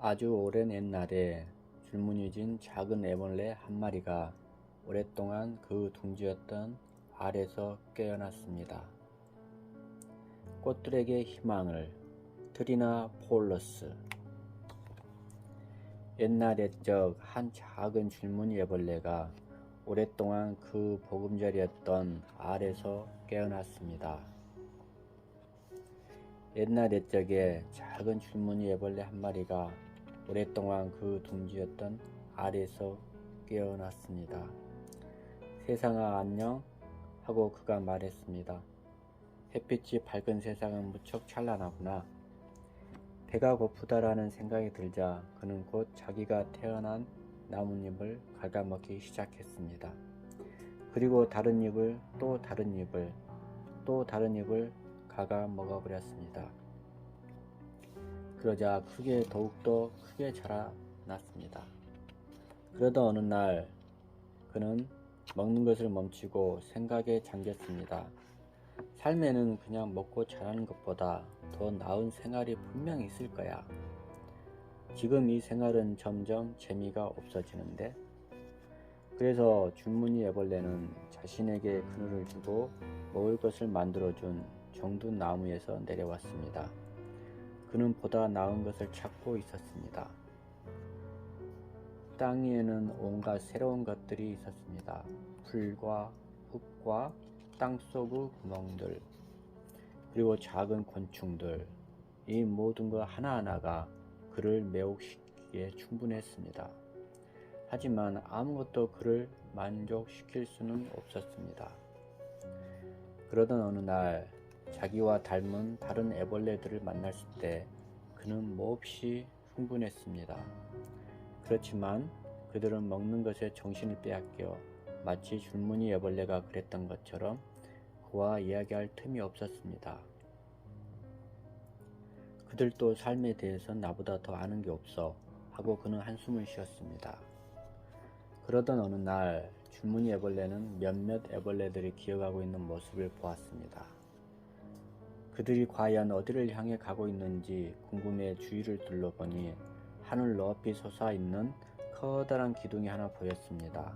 아주 오랜 옛날에 줄무늬 진 작은 애벌레 한 마리가 오랫동안 그 둥지였던 알에서 깨어났습니다. 꽃들에게 희망을 트리나 폴러스. 옛날 옛적 한 작은 줄무늬 애벌레가 오랫동안 그 보금자리였던 알에서 깨어났습니다. 옛날 옛적에 작은 줄무늬 애벌레 한 마리가 오랫동안 그 둥지였던 알에서 깨어났습니다. 세상아 안녕 하고 그가 말했습니다. 햇빛이 밝은 세상은 무척 찬란하구나. 배가 고프다라는 생각이 들자 그는 곧 자기가 태어난 나뭇잎을 갉아먹기 시작했습니다. 그리고 다른 잎을 또 다른 잎을 또 다른 잎을 갉아 먹어버렸습니다. 그러자 더욱더 크게 자라났습니다. 그러던 어느 날 그는 먹는 것을 멈추고 생각에 잠겼습니다. 삶에는 그냥 먹고 자라는 것보다 더 나은 생활이 분명히 있을 거야. 지금 이 생활은 점점 재미가 없어지는데. 그래서 줄무늬 애벌레는 자신에게 그늘을 주고 먹을 것을 만들어준 정든 나무에서 내려왔습니다. 그는 보다 나은 것을 찾고 있었습니다. 땅 위에는 온갖 새로운 것들이 있었습니다. 풀과 흙과 땅속의 구멍들, 그리고 작은 곤충들, 이 모든 것 하나하나가 그를 매혹시키기에 충분했습니다. 하지만 아무것도 그를 만족시킬 수는 없었습니다. 그러던 어느 날 자기와 닮은 다른 애벌레들을 만났을 때 그는 몹시 흥분했습니다. 그렇지만 그들은 먹는 것에 정신을 빼앗겨 마치 줄무늬 애벌레가 그랬던 것처럼 그와 이야기할 틈이 없었습니다. 그들도 삶에 대해서 나보다 더 아는 게 없어 하고 그는 한숨을 쉬었습니다. 그러던 어느 날 줄무늬 애벌레는 몇몇 애벌레들이 기어가고 있는 모습을 보았습니다. 그들이 과연 어디를 향해 가고 있는지 궁금해 주위를 둘러보니 하늘 높이 솟아있는 커다란 기둥이 하나 보였습니다.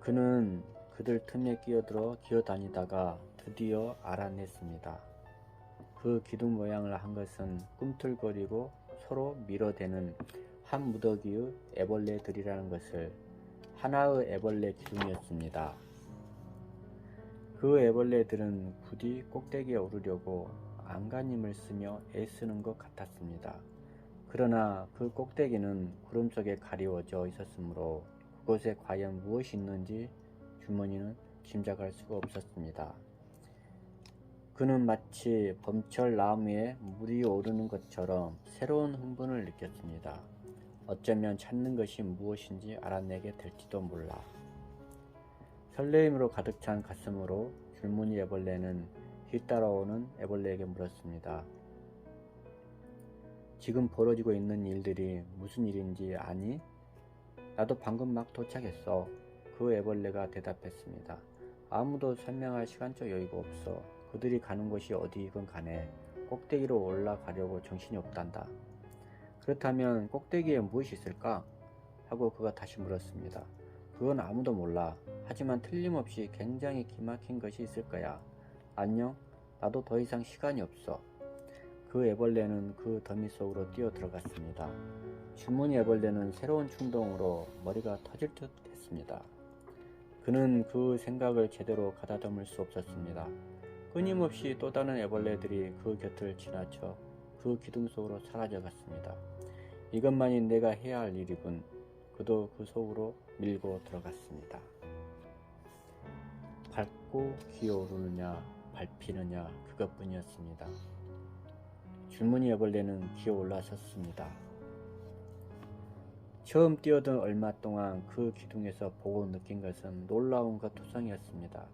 그는 그들 틈에 끼어들어 기어다니다가 드디어 알아냈습니다. 그 기둥 모양을 한 것은 꿈틀거리고 서로 밀어대는 한 무더기의 애벌레들이라는 것을. 하나의 애벌레 기둥이었습니다. 그 애벌레들은 부디 꼭대기에 오르려고 안간힘을 쓰며 애쓰는 것 같았습니다. 그러나 그 꼭대기는 구름 속에 가리워져 있었으므로 그곳에 과연 무엇이 있는지 줄무늬는 짐작할 수가 없었습니다. 그는 마치 봄철 나무에 물이 오르는 것처럼 새로운 흥분을 느꼈습니다. 어쩌면 찾는 것이 무엇인지 알아내게 될지도 몰라. 설레임으로 가득 찬 가슴으로 줄무늬 애벌레는 뒤따라오는 애벌레에게 물었습니다. 지금 벌어지고 있는 일들이 무슨 일인지 아니? 나도 방금 막 도착했어. 그 애벌레가 대답했습니다. 아무도 설명할 시간적 여유가 없어. 그들이 가는 곳이 어디이건 간에 꼭대기로 올라가려고 정신이 없단다. 그렇다면 꼭대기에 무엇이 있을까? 하고 그가 다시 물었습니다. 그건 아무도 몰라. 하지만 틀림없이 굉장히 기막힌 것이 있을 거야. 안녕? 나도 더 이상 시간이 없어. 그 애벌레는 그 더미 속으로 뛰어 들어갔습니다. 줄무늬 애벌레는 새로운 충동으로 머리가 터질 듯 했습니다. 그는 그 생각을 제대로 가다듬을 수 없었습니다. 끊임없이 또 다른 애벌레들이 그 곁을 지나쳐 그 기둥 속으로 사라져 갔습니다. 이것만이 내가 해야 할 일이군. 그도 그 속으로 밀고 들어갔습니다. 밟고 기어오르느냐 밟히느냐 그것뿐이었습니다. 줄무늬 애벌레는 기어 올라섰습니다. 처음 뛰어든 얼마 동안 그 기둥에서 보고 느낀 것은 놀라운 것 투성이었습니다.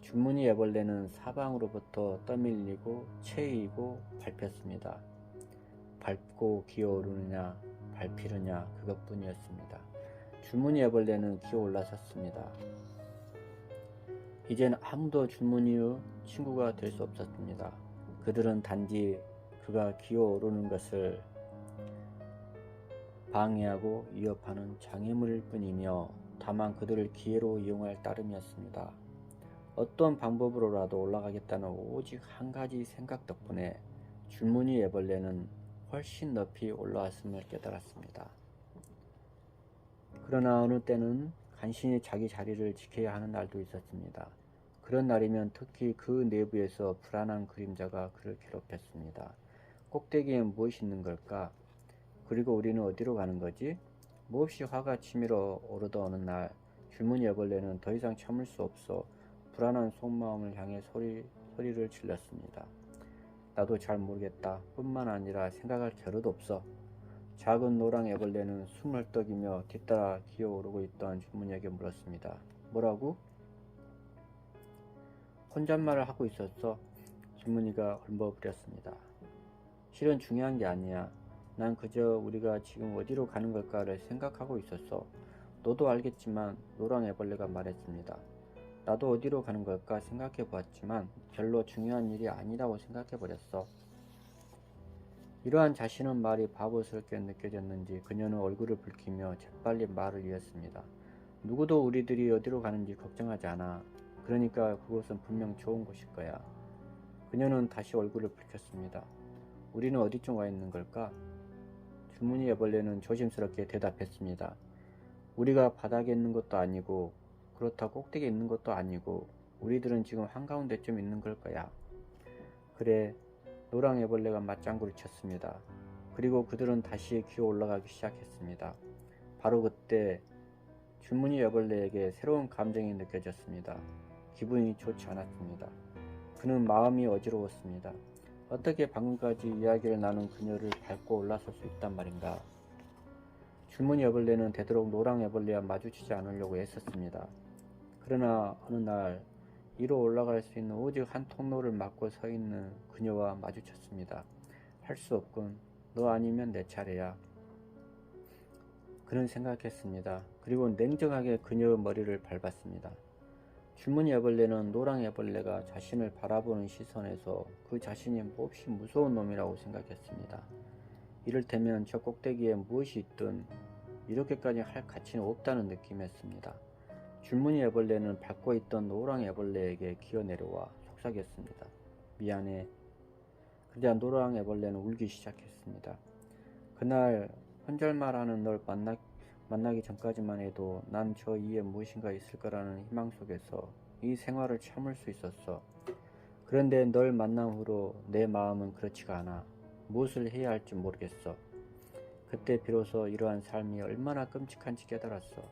줄무늬 애벌레는 사방으로부터 떠밀리고 채이고 밟혔습니다. 밟고 기어오르느냐 밟히느냐 그것뿐이었습니다. 줄무늬 애벌레는 기어 올라섰습니다. 이젠 아무도 줄무늬의 친구가 될 수 없었습니다. 그들은 단지 그가 기어오르는 것을 방해하고 위협하는 장애물일 뿐이며 다만 그들을 기회로 이용할 따름이었습니다. 어떤 방법으로라도 올라가겠다는 오직 한 가지 생각 덕분에 줄무늬 애벌레는 훨씬 높이 올라왔음을 깨달았습니다. 그러나 어느 때는 간신히 자기 자리를 지켜야 하는 날도 있었습니다. 그런 날이면 특히 그 내부에서 불안한 그림자가 그를 괴롭혔습니다. 꼭대기엔 무엇이 있는 걸까? 그리고 우리는 어디로 가는 거지? 몹시 화가 치밀어 오르던 어느 날 줄무늬 애벌레는 더 이상 참을 수 없어 불안한 속마음을 향해 소리를 질렀습니다. 나도 잘 모르겠다. 뿐만 아니라 생각할 겨를도 없어. 작은 노랑 애벌레는 숨을 헐떡이며 뒤따라 기어오르고 있던 줄무늬에게 물었습니다. 뭐라고? 혼잣말을 하고 있었어. 줄무늬가 얼버무렸습니다. 실은 중요한 게 아니야. 난 그저 우리가 지금 어디로 가는 걸까를 생각하고 있었어. 너도 알겠지만 노랑 애벌레가 말했습니다. 나도 어디로 가는 걸까 생각해 보았지만 별로 중요한 일이 아니라고 생각해 버렸어. 이러한 자신의 말이 바보스럽게 느껴졌는지 그녀는 얼굴을 붉히며 재빨리 말을 이었습니다. 누구도 우리들이 어디로 가는지 걱정하지 않아. 그러니까 그곳은 분명 좋은 곳일 거야. 그녀는 다시 얼굴을 붉혔습니다. 우리는 어디쯤 와 있는 걸까? 줄무늬 애벌레는 조심스럽게 대답했습니다. 우리가 바닥에 있는 것도 아니고 그렇다고 꼭대기에 있는 것도 아니고 우리들은 지금 한가운데쯤 있는 걸 거야. 그래, 노랑 애벌레가 맞장구를 쳤습니다. 그리고 그들은 다시 기어 올라가기 시작했습니다. 바로 그때 줄무늬 애벌레에게 새로운 감정이 느껴졌습니다. 기분이 좋지 않았습니다. 그는 마음이 어지러웠습니다. 어떻게 방금까지 이야기를 나눈 그녀를 밟고 올라설 수 있단 말인가. 줄무늬 애벌레는 되도록 노랑 애벌레와 마주치지 않으려고 애썼습니다. 그러나 어느 날 위로 올라갈 수 있는 오직 한 통로를 막고 서 있는 그녀와 마주쳤습니다. 할 수 없군. 너 아니면 내 차례야. 그는 생각했습니다. 그리고 냉정하게 그녀의 머리를 밟았습니다. 줄무늬 애벌레는 노랑 애벌레가 자신을 바라보는 시선에서 그 자신이 몹시 무서운 놈이라고 생각했습니다. 이를테면 저 꼭대기에 무엇이 있든 이렇게까지 할 가치는 없다는 느낌이었습니다. 줄무늬 애벌레는 밟고 있던 노랑 애벌레에게 기어 내려와 속삭였습니다. 미안해. 그러자 노랑 애벌레는 울기 시작했습니다. 그날 혼잣말하는 널 만나기 전까지만 해도 난 저 위에 무엇인가 있을 거라는 희망 속에서 이 생활을 참을 수 있었어. 그런데 널 만난 후로 내 마음은 그렇지가 않아. 무엇을 해야 할지 모르겠어. 그때 비로소 이러한 삶이 얼마나 끔찍한지 깨달았어.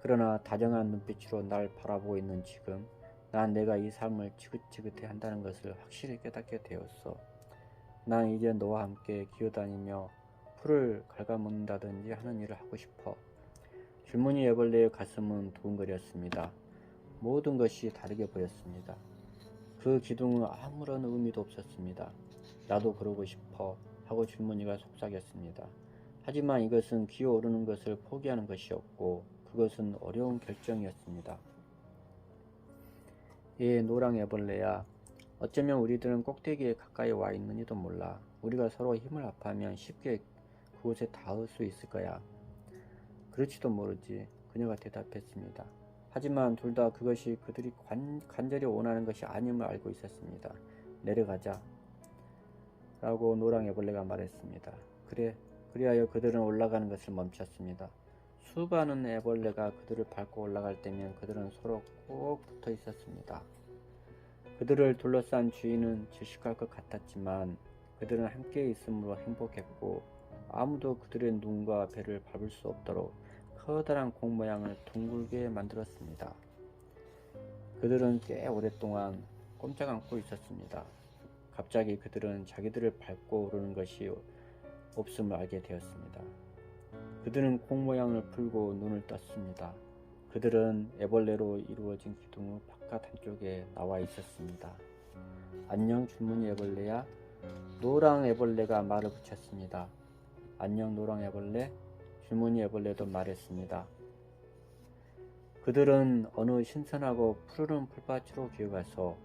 그러나 다정한 눈빛으로 날 바라보고 있는 지금 난 내가 이 삶을 지긋지긋해 한다는 것을 확실히 깨닫게 되었어. 난 이제 너와 함께 기어다니며 풀을 갉아먹는다든지 하는 일을 하고 싶어. 줄무늬 애벌레의 가슴은 두근거렸습니다. 모든 것이 다르게 보였습니다. 그 기둥은 아무런 의미도 없었습니다. 나도 그러고 싶어 하고 줄무늬가 속삭였습니다. 하지만 이것은 기어오르는 것을 포기하는 것이었고 그것은 어려운 결정이었습니다. 예, 노랑 애벌레야. 어쩌면 우리들은 꼭대기에 가까이 와 있는지도 몰라. 우리가 서로 힘을 합하면 쉽게 그곳에 닿을 수 있을 거야. 그렇지도 모르지. 그녀가 대답했습니다. 하지만 둘 다 그것이 그들이 간절히 원하는 것이 아님을 알고 있었습니다. 내려가자. 라고 노랑 애벌레가 말했습니다. 그래. 그리하여 그들은 올라가는 것을 멈췄습니다. 수많은 애벌레가 그들을 밟고 올라갈 때면 그들은 서로 꼭 붙어 있었습니다. 그들을 둘러싼 주인은 질식할 것 같았지만 그들은 함께 있음으로 행복했고 아무도 그들의 눈과 배를 밟을 수 없도록 커다란 공 모양을 둥글게 만들었습니다. 그들은 꽤 오랫동안 꼼짝 않고 있었습니다. 갑자기 그들은 자기들을 밟고 오르는 것이 없음을 알게 되었습니다. 그들은 공 모양을 풀고 눈을 떴습니다. 그들은 애벌레로 이루어진 기둥의 바깥 한쪽에 나와 있었습니다. 안녕 줄무늬 애벌레야. 노랑 애벌레가 말을 붙였습니다. 안녕 노랑 애벌레. 줄무늬 애벌레도 말했습니다. 그들은 어느 신선하고 푸르른 풀밭으로 기어가서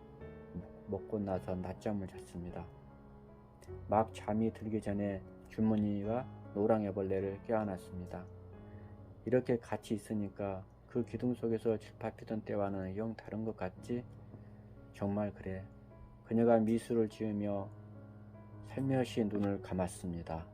먹고 나서 낮잠을 잤습니다. 막 잠이 들기 전에 줄무늬가 노랑 애벌레를 껴안았습니다. 이렇게 같이 있으니까 그 기둥 속에서 줄파피던 때와는 영 다른 것 같지? 정말 그래. 그녀가 미소를 지으며 살며시 눈을 감았습니다.